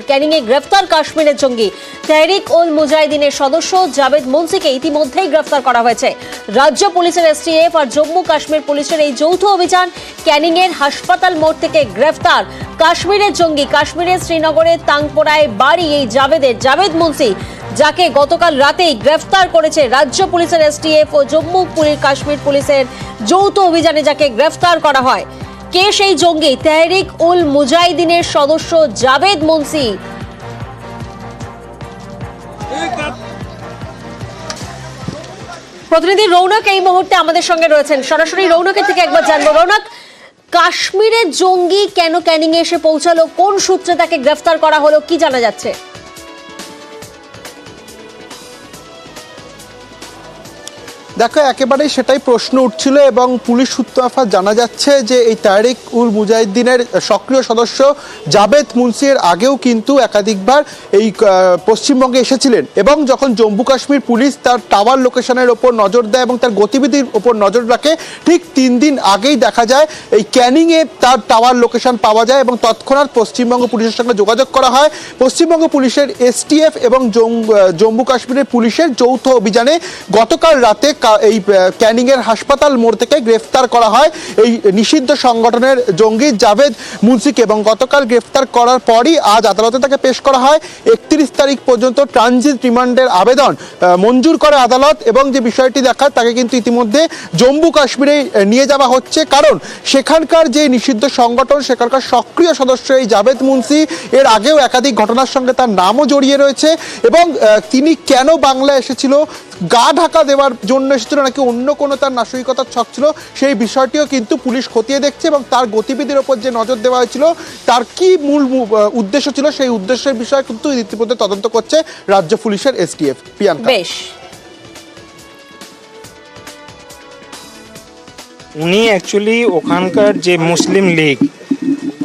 ক্যানিং এ গ্রেফতার কাশ্মীরের জঙ্গি তেহরিক উল মুজাহিদিনের সদস্য জাভেদ মুন্সিকে ইতিমধ্যেই গ্রেফতার করা হয়েছে। রাজ্য পুলিশের এসটিএফ আর জম্মু কাশ্মীর পুলিশের এই যৌথ অভিযান ক্যানিং এর হাসপাতাল মোড় থেকে গ্রেফতার কাশ্মীরের জঙ্গি। কাশ্মীরের শ্রীনগরের তাংপোরায় বাড়ি এই জাভেদ মুন্সি, যাকে গতকাল রাতেই গ্রেফতার করেছে রাজ্য পুলিশের এসটিএফ ও জম্মু কাশ্মীর পুলিশের যৌথ অভিযানে, যাকে গ্রেফতার করা হয়। কে সেই জঙ্গি? তেহরিক উল মুজাহিদিনের সদস্য জাভেদ মুন্সি। প্রতিনিধি রৌনক এই মুহূর্তে আমাদের সঙ্গে রয়েছেন, সরাসরি রৌনকের থেকে একবার জানবো। রৌনক, কাশ্মীরের জঙ্গি কেন ক্যানিং এ এসে পৌঁছালো, কোন সূত্রে তাকে গ্রেফতার করা হলো, কি জানা যাচ্ছে? দেখো, একেবারেই সেটাই প্রশ্ন উঠছিল এবং পুলিশ সূত্র জানা যাচ্ছে যে এই তেহরিক উল মুজাহিদিনের সক্রিয় সদস্য জাভেদ মুন্সির আগেও কিন্তু একাধিকবার এই পশ্চিমবঙ্গে এসেছিলেন এবং যখন জম্মু কাশ্মীর পুলিশ তার টাওয়ার লোকেশনের ওপর নজর দেয় এবং তার গতিবিধির ওপর নজর রাখে, ঠিক 3 দিন আগেই দেখা যায় এই ক্যানিংয়ে তার টাওয়ার লোকেশন পাওয়া যায় এবং তৎক্ষণাৎ পশ্চিমবঙ্গ পুলিশের সঙ্গে যোগাযোগ করা হয়। পশ্চিমবঙ্গ পুলিশের এসটিএফ এবং জম্মু কাশ্মীরের পুলিশের যৌথ অভিযানে গতকাল রাতে এই ক্যানিং এর হাসপাতাল মোড় থেকে গ্রেফতার করা হয় এই নিষিদ্ধ সংগঠনের জঙ্গি জাভেদ মুন্সিকে এবং গতকাল গ্রেফতার করার পরই আজ আদালতে তাকে পেশ করা হয়। 31 তারিখ পর্যন্ত ট্রানজিট রিমান্ডের আবেদন মঞ্জুর করে আদালত এবং যে বিষয়টি দেখার তাকে কিন্তু ইতিমধ্যে জম্মু কাশ্মীরে নিয়ে যাওয়া হচ্ছে, কারণ সেখানকার যে নিষিদ্ধ সংগঠন সেখানকার সক্রিয় সদস্য এই জাভেদ মুন্সি, এর আগেও একাধিক ঘটনার সঙ্গে তার নামও জড়িয়ে রয়েছে এবং তিনি কেন বাংলায় এসেছিল, গা ঢাকা দেওয়ার জন্য এসেছিল নাকি অন্য কোনো তার নাশরিকতার ছক ছিল, সেই বিষয়টিও কিন্তু পুলিশ খতিয়ে দেখছে এবং তার গতিবিধির ওপর যে নজর দেওয়া হয়েছিল তার কি মূল উদ্দেশ্য ছিল সেই উদ্দেশ্যের বিষয়ে কিন্তু ইতিমধ্যে তদন্ত করছে রাজ্য পুলিশের এসটিএফ। প্রিয়াঙ্কা, বেশ, উনি অ্যাকচুয়ালি ওখানকার যে মুসলিম লীগ,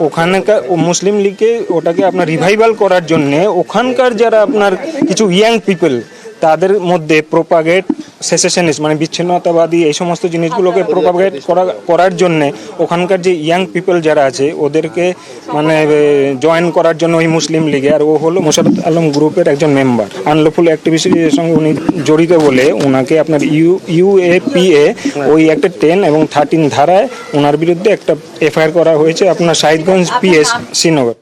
ওখানকার মুসলিম লীগকে ওটাকে আপনার রিভাইভাল করার জন্যে ওখানকার যারা আপনার কিছু ইয়াং পিপল তাদের মধ্যে প্রোপাগেট সেসেশনিস্ট মানে বিচ্ছিন্নতাবাদী এই সমস্ত জিনিসগুলোকে প্রোপাগেট করার জন্যে ওখানকার যে ইয়াং পিপল যারা আছে ওদেরকে মানে জয়েন করার জন্য ওই মুসলিম লীগে, আর ও হলো মোশাররফ আলম গ্রুপের একজন মেম্বার। আনলফুল অ্যাক্টিভিটির সঙ্গে উনি জড়িত বলে ওনাকে আপনার ইউএপিএ ওই একটা 10 এবং 13 ধারায় ওনার বিরুদ্ধে একটা এফআইআর করা হয়েছে আপনার শাহিদগঞ্জ পিএস শ্রীনগর।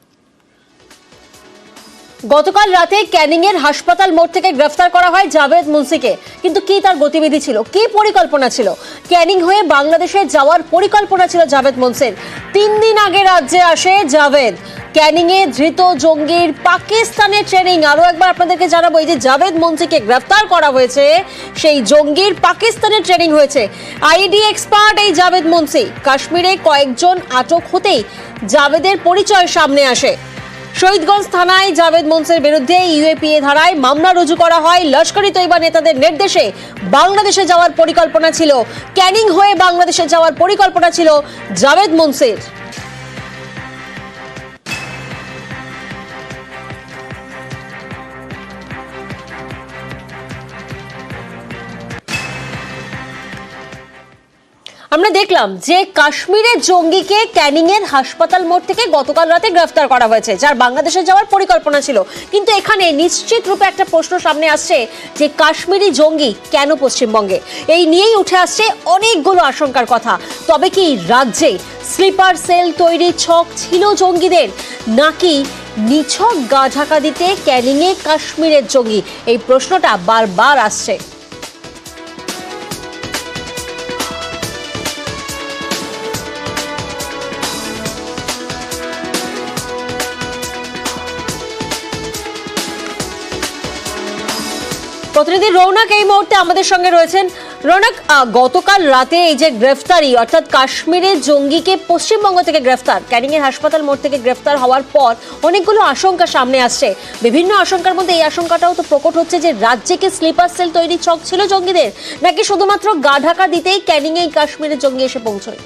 গতকাল রাতে ক্যানিং এর হাসপাতাল মোড় থেকে গ্রেফতার করা হয় জাভেদ মুন্সিকে, কিন্তু কি তার গতিবিধি ছিল, কি পরিকল্পনা ছিল? ক্যানিং হয়ে বাংলাদেশে যাওয়ার পরিকল্পনা ছিল জাভেদ মুন্সির। 3 দিন আগে রাজ্যে আসে জাভেদ। ক্যানিং এ ধৃত জঙ্গির পাকিস্তানের ট্রেনিং, আরো একবার আপনাদেরকে জানাবো, এই যে জাভেদ মুন্সিকে গ্রেফতার করা হয়েছে সেই জঙ্গির পাকিস্তানের ট্রেনিং হয়েছে। আইডি এক্সপার্ট এই জাভেদ মুন্সি। কাশ্মীরে কয়েকজন আটক হতেই জাভেদের পরিচয় সামনে আসে। শহীদগঞ্জ থানায় জাভেদ মুন্সির বিরুদ্ধে ইউএপিএ ধারায় মামলা রুজু করা হয়। লস্করি তৈবা নেতাদের নির্দেশে বাংলাদেশে যাওয়ার পরিকল্পনা ছিল, ক্যানিং হয়ে বাংলাদেশে যাওয়ার পরিকল্পনা ছিল জাভেদ মুন্সির। আমরা দেখলাম যে কাশ্মীরের জঙ্গিকে ক্যানিং এর হাসপাতাল মোড় থেকে গতকাল রাতে গ্রেফতার করা হয়েছে, যার বাংলাদেশে যাওয়ার পরিকল্পনা ছিল। কিন্তু এখানে নিশ্চিত রূপে একটা প্রশ্ন সামনে আসছে যে কাশ্মীরি জঙ্গি কেন পশ্চিমবঙ্গে? এই নিয়েই উঠে আসছে অনেকগুলো আশঙ্কার কথা। তবে কি রাজ্যে স্লিপার সেল তৈরি ছক ছিল জঙ্গিদের, নাকি নিছক গা ঢাকা দিতে ক্যানিং এ কাশ্মীরের জঙ্গি? এই প্রশ্নটা বারবার আসছে। প্রতিনিধি রৌনক এই মুহূর্তে আমাদের সঙ্গে রয়েছেন। রৌনক, গতকাল রাতে এই যে গ্রেফতারি, অর্থাৎ কাশ্মীরের জঙ্গিকে পশ্চিমবঙ্গ থেকে গ্রেফতার, ক্যানিং এর হাসপাতাল মোড় থেকে গ্রেফতার হওয়ার পর অনেকগুলো আশঙ্কা সামনে আসছে। বিভিন্ন আশঙ্কার মধ্যে এই আশঙ্কাটাও তো প্রকট হচ্ছে যে রাজ্যে কি স্লিপার সেল তৈরি ছক ছিল জঙ্গিদের, নাকি শুধুমাত্র গা ঢাকা দিতেই ক্যানিং এই কাশ্মীরের জঙ্গি এসে পৌঁছয়?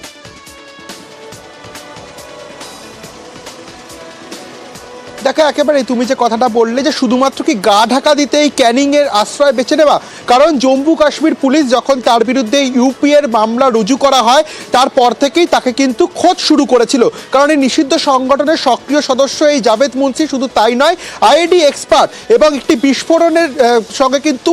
দেখো একেবারে তুমি যে কথাটা বললে যে শুধুমাত্র কি গা ঢাকা দিতে এই ক্যানিং এর আশ্রয় বেছে নেওয়া, কারণ জম্মু কাশ্মীর পুলিশ যখন তার বিরুদ্ধে ইউপি এর মামলা রুজু করা হয় তারপর থেকেই তাকে কিন্তু খোঁজ শুরু করেছিল, কারণ এই নিষিদ্ধ সংগঠনের সক্রিয় সদস্য এই জাভেদ মুন্সি, শুধু তাই নয় আইডি এক্সপার্ট এবং একটি বিস্ফোরণের সঙ্গে কিন্তু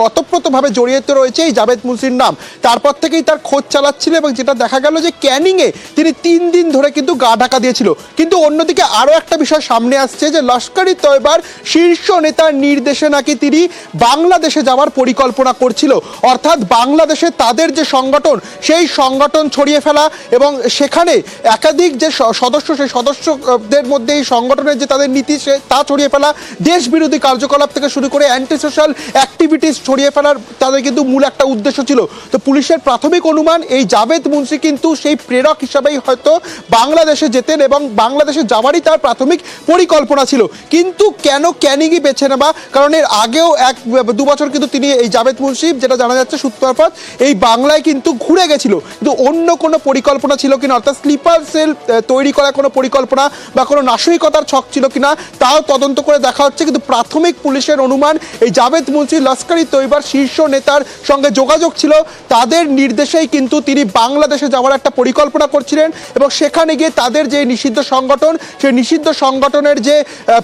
অতপ্রতভাবে জড়িত রয়েছে এই জাভেদ মুন্সির নাম। তারপর থেকেই তার খোঁজ চালাচ্ছিল এবং যেটা দেখা গেল যে ক্যানিংয়ে তিনি 3 দিন ধরে কিন্তু গা ঢাকা দিয়েছিল। কিন্তু অন্যদিকে আরও একটা বিষয় সামনে আসছে যে লস্কর-ই তয়বার শীর্ষ নেতার নির্দেশে নাকি তিনি বাংলাদেশে যাওয়ার পরিকল্পনা করছিল, অর্থাৎ বাংলাদেশে তাদের যে সংগঠন সেই সংগঠন ছড়িয়ে ফেলা এবং সেখানে একাধিক যে সদস্য সেই সদস্যদের মধ্যে এই সংগঠনের যে তাদের নীতি সে তা ছড়িয়ে ফেলা, দেশ বিরোধী কার্যকলাপ থেকে শুরু করে অ্যান্টি সোশ্যাল অ্যাক্টিভিটিস ছড়িয়ে ফেলার তাদের কিন্তু মূল একটা উদ্দেশ্য ছিল। তো পুলিশের প্রাথমিক অনুমান এই জাভেদ মুন্সি কিন্তু সেই প্রেরক হিসাবেই হয়তো বাংলাদেশে যেতেন এবং বাংলাদেশে যাওয়ারই তার প্রাথমিক পরিকল্পনা ছিল। কিন্তু কেন ক্যানিংই বেছে নেওয়া, কারণ এর আগেও 1-2 বছর কিন্তু তিনি এই জাভেদ মুন্সি, যেটা জানা যাচ্ছে সূত্রপাত, এই বাংলায় কিন্তু ঘুরে গেছিল, কিন্তু অন্য কোনো পরিকল্পনা ছিল কিনা, অর্থাৎ স্লিপার সেল তৈরি করার কোনো পরিকল্পনা বা কোনো নাশকতার ছক ছিল কিনা তাও তদন্ত করে দেখা হচ্ছে। কিন্তু প্রাথমিক পুলিশের অনুমান এই জাভেদ মুন্সি লস্কর-ই তয়বার শীর্ষ নেতার সঙ্গে যোগাযোগ ছিল, তাদের নির্দেশেই কিন্তু তিনি বাংলাদেশে যাওয়ার একটা পরিকল্পনা করছিলেন এবং সেখানে গিয়ে তাদের যে নিষিদ্ধ সংগঠন সেই নিষিদ্ধ সংগঠনের যে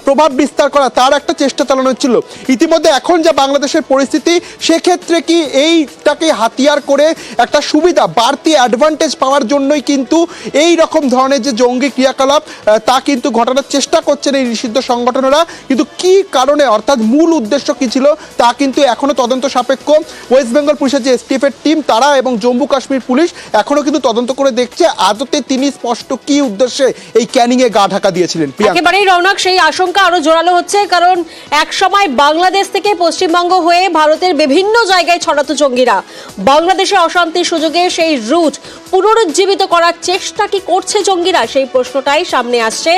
প্রভাব বিস্তার করা তার একটা চেষ্টা চালানো হচ্ছিল। ইতিমধ্যে এখন যে বাংলাদেশের পরিস্থিতি, সেক্ষেত্রে কি এইটাকে হাতিয়ার করে একটা সুবিধা বাড়তি অ্যাডভান্টেজ পাওয়ার জন্যই কিন্তু এই রকম ধরনের যে জঙ্গি ক্রিয়াকলাপ তা কিন্তু ঘটানোর চেষ্টা করছেন এই নিষিদ্ধ সংগঠনেরা। কিন্তু কি কারণে, অর্থাৎ মূল উদ্দেশ্য কি ছিল তা কিন্তু এখনো তদন্ত সাপেক্ষ। ওয়েস্ট বেঙ্গল পুলিশের যে এসটিএফ এর টিম তারা এবং জম্মু কাশ্মীর পুলিশ এখনো কিন্তু তদন্ত করে দেখছে আদতে তিনি স্পষ্ট কি উদ্দেশ্যে এই ক্যানিং এ গা ঢাকা দিয়েছিলেন। একেবারেই রৌনক, সেই আশঙ্কা আরো জোরালো হচ্ছে, কারণ এক সময় বাংলাদেশ থেকে পশ্চিমবঙ্গ হয়ে ভারতের বিভিন্ন জায়গায় ছড়াতো জঙ্গিরা বাংলাদেশে অশান্তির সুযোগে সেই রুট পুনরুজ্জীবিত করার চেষ্টা কি করছে জঙ্গিরা, সেই প্রশ্নটাই সামনে আসছে।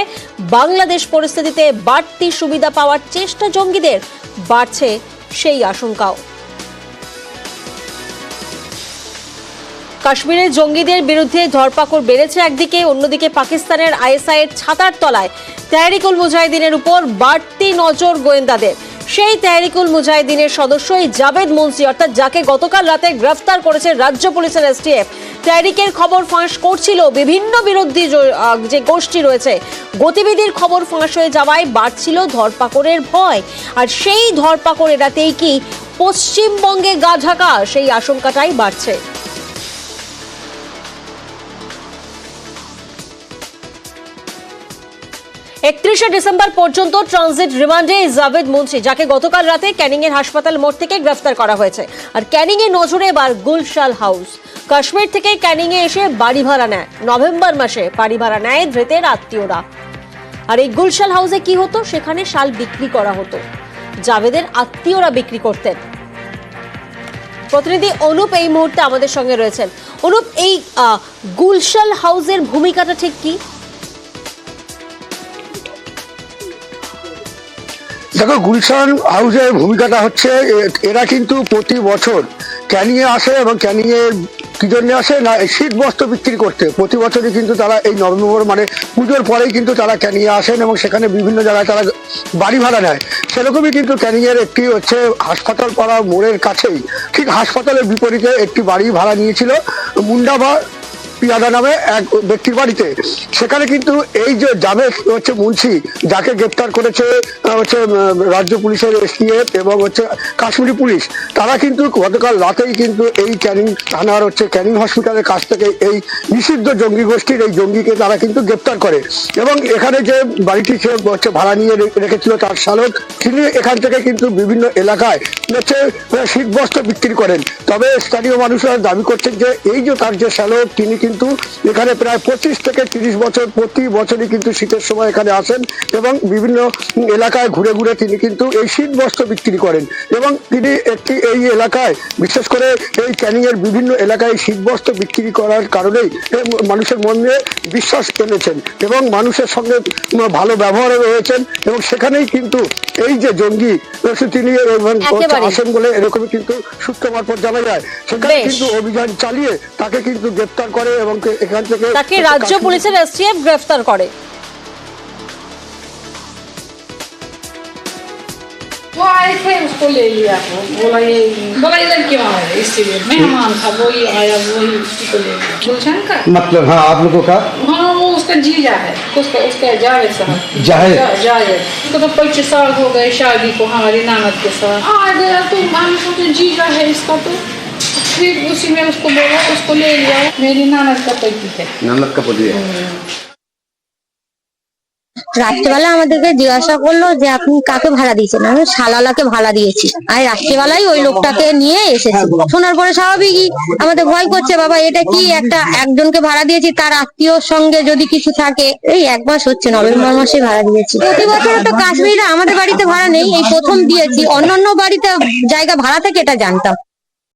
বাংলাদেশ পরিস্থিতিতে বাড়তি সুবিধা পাওয়ার চেষ্টা জঙ্গিদের, বাড়ছে সেই আশঙ্কাও। কাশ্মীরের জঙ্গিদের বিরুদ্ধে ধরপাকড় বেড়েছে একদিকে, অন্যদিকে পাকিস্তানের আইএসআই এর ছাতার তলায় তেহরিকুল মুজাহিদিনের উপর বাড়তি নজর গোয়েন্দাদের। সেই তেহরিকুল মুজাহিদিনের সদস্য এই জাভেদ মুন্সি, অর্থাৎ যাকে গতকাল রাতে গ্রেফতার করেছে রাজ্য পুলিশের এসটিএফ। তেহরিকের খবর ফাঁস করছিল বিভিন্ন বিরোধী যে গোষ্ঠী রয়েছে, গতিবিধির খবর ফাঁস হয়ে যাওয়ায় বাড়ছিল ধরপাকড়ের ভয়। আর সেই ধরপাকড় এড়াতেই কি পশ্চিমবঙ্গে গা ঢাকা, সেই আশঙ্কাটাই বাড়ছে। 31শে ডিসেম্বর পর্যন্ত ট্রানজিট রিমান্ডে জাভেদ মুন্সি, যাকে গতকাল রাতে ক্যানিং এর হাসপাতাল মোড় থেকে গ্রেফতার করা হয়েছে। আর ক্যানিং এর নজরে এবার গুলশান হাউস। কাশ্মীর থেকে ক্যানিং এ এসে বাড়ি ভাড়া নেয়, নভেম্বর মাসে বাড়ি ভাড়া নেয় ধৃতের আত্মীয়রা। আর এই গুলশান হাউসে কি হতো, সেখানে শাল বিক্রি করা হতো, জাভেদের আত্মীয়রা বিক্রি করতেন। প্রতিনিধি অনুপ এই মুহূর্তে আমাদের সঙ্গে রয়েছেন। অনুপ, এই গুলশান হাউসের ভূমিকাটা ঠিক কি? দেখো, গুলশান হাউসের ভূমিকাটা হচ্ছে এরা কিন্তু প্রতি বছর ক্যানিংয়ে আসে এবং ক্যানিংয়ে কি জন্য আসে না, শীত বস্ত্র বিক্রি করতে। প্রতি বছরই কিন্তু তারা এই নভেম্বর মানে পুজোর পরেই কিন্তু তারা ক্যানিংয়ে আসেন এবং সেখানে বিভিন্ন জায়গায় তারা বাড়ি ভাড়া নেয়। সেরকমই কিন্তু ক্যানিংয়ের একটি হচ্ছে হাসপাতাল পাড়া মোড়ের কাছেই ঠিক হাসপাতালের বিপরীতে একটি বাড়ি ভাড়া নিয়েছিল মুন্ডাবা পিয়াদা নামে এক ব্যক্তির বাড়িতে। সেখানে কিন্তু এই যে জাভেদ হচ্ছে মুন্সি, যাকে গ্রেপ্তার করেছে হচ্ছে রাজ্য পুলিশের এসটিএফ এবং হচ্ছে কাশ্মীরি পুলিশ, তারা কিন্তু গতকাল রাতেই কিন্তু এই ক্যানিং থানার হচ্ছে ক্যানিং হসপিটালের কাছ থেকে এই নিষিদ্ধ জঙ্গি গোষ্ঠীর এই জঙ্গিকে তারা কিন্তু গ্রেপ্তার করে। এবং এখানে যে বাড়িটি সে হচ্ছে ভাড়া নিয়ে রেখেছিল তার চালক, তিনি এখান থেকে কিন্তু বিভিন্ন এলাকায় হচ্ছে শীতবস্ত্র বিক্রি করেন। তবে স্থানীয় মানুষরা দাবি করছেন যে এই যে তার যে চালক, তিনি কিন্তু এখানে প্রায় 25 থেকে 30 বছর প্রতি বছরই কিন্তু শীতের সময় এখানে আসেন এবং বিভিন্ন এলাকায় ঘুরে ঘুরে তিনি কিন্তু এই শীত বস্ত্র বিক্রি করেন। এবং তিনি একটি এই এলাকায় বিশেষ করে এই ক্যানিং এর বিভিন্ন এলাকায় শীত বস্ত্র বিক্রি করার কারণেই মানুষের মনে বিশ্বাস এনেছেন এবং মানুষের সঙ্গে ভালো ব্যবহারে রয়েছেন এবং সেখানেই কিন্তু এই যে জঙ্গি তিনি আসেন বলে এরকমই কিন্তু সূত্র মারফত জানা যায়। সেখানে কিন্তু অভিযান চালিয়ে তাকে কিন্তু গ্রেপ্তার করে এবং এখান থেকে তাকে রাজ্য পুলিশের এসটিএফ গ্রেফতার করে। वो आए थे उसको ले लिया, वो बोला ये लड़की वहाँ है, इसीलिए मेहमान था वही आया, वही उसी को ले लिया। गुलशन का मतलब हाँ आप लोगों का हाँ वो उसका जीजा है, उसका जावेद साहब जावेद। जावेद उसको तो 25 साल हो गए शादी को हमारी ननद के साथ। आ गया तो हम सोचे जीजा है इसका, तो फिर उसी में उसको बोला, उसको ले लिया। मेरी ननद का पति है। ननद का पति है। রাত্রেবেলা আমাদেরকে জিজ্ঞাসা করলো যে আপনি কাকে ভাড়া দিয়েছেন, আমি শালালাকে ভাড়া দিয়েছি। আর রাত্রেবেলায় ওই লোকটাকে নিয়ে এসেছি। শোনার পরে স্বাভাবিকই আমাদের ভয় করছে, বাবা এটা কি একজনকে ভাড়া দিয়েছি, তার আত্মীয়র সঙ্গে যদি কিছু থাকে। এই 1 মাস হচ্ছে, নভেম্বর মাসে ভাড়া দিয়েছি। প্রতি বছর তো কাশ্মীরে আমাদের বাড়িতে ভাড়া নেই, এই প্রথম দিয়েছি। অন্যান্য বাড়িতে জায়গা ভাড়া থেকে এটা জানতাম।